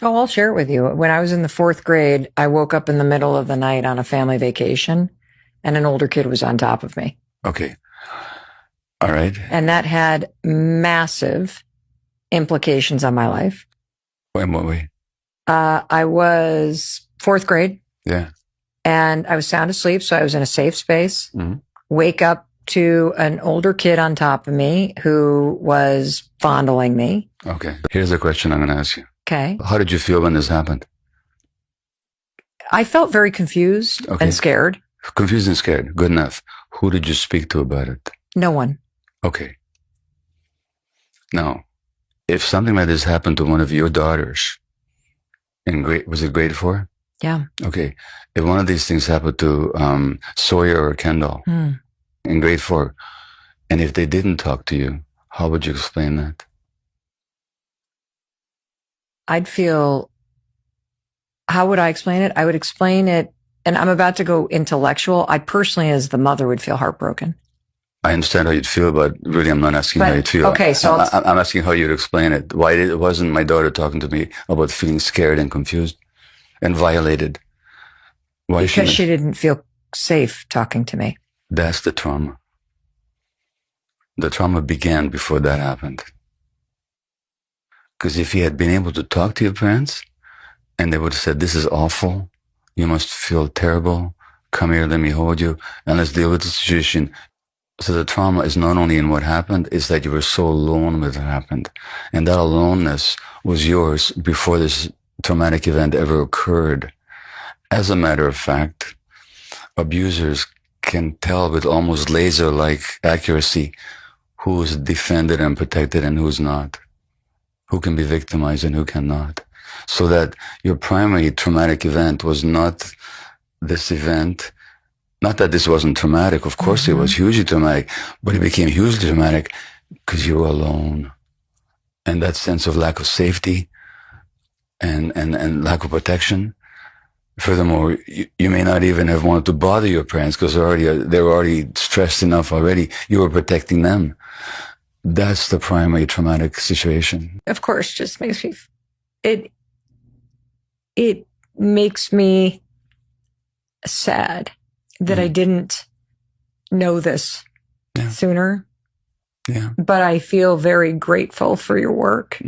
Oh, I'll share it with you. When I was in the fourth grade, I woke up in the middle of the night on a family vacation and an older kid was on top of me. Okay. All right. And that had massive implications on my life. In what way? I was fourth grade. Yeah. And I was sound asleep. So I was in a safe space. Mm-hmm. Wake up to an older kid on top of me who was fondling me. Okay. Here's the question I'm going to ask you. Okay. How did you feel when this happened? I felt very confused and scared. Confused and scared. Good enough. Who did you speak to about it? No one. Okay. Now, if something like this happened to one of your daughters was it grade 4? Yeah. Okay. If one of these things happened to Sawyer or Kendall in grade 4, and if they didn't talk to you, how would you explain that? I'd feel, how would I explain it? I would explain it, and I'm about to go intellectual. I personally, as the mother, would feel heartbroken. I understand how you'd feel, but really I'm not asking how you'd feel. Okay, so I'm asking how you'd explain it. Why wasn't my daughter talking to me about feeling scared and confused and violated? Why? Because she didn't feel safe talking to me. That's the trauma. The trauma began before that happened. Because if you had been able to talk to your parents and they would have said, this is awful, you must feel terrible, come here, let me hold you, and let's deal with the situation. So the trauma is not only in what happened, it's that you were so alone with what happened. And that aloneness was yours before this traumatic event ever occurred. As a matter of fact, abusers can tell with almost laser-like accuracy who's defended and protected and who's not, who can be victimized and who cannot. So that your primary traumatic event was not this event. Not that this wasn't traumatic. Of course it was hugely traumatic, but it became hugely traumatic because you were alone. And that sense of lack of safety and lack of protection. Furthermore, you may not even have wanted to bother your parents because they were already stressed enough already. You were protecting them. That's the primary traumatic situation. Of course, just makes me, it makes me sad that I didn't know this sooner. Yeah. But I feel very grateful for your work.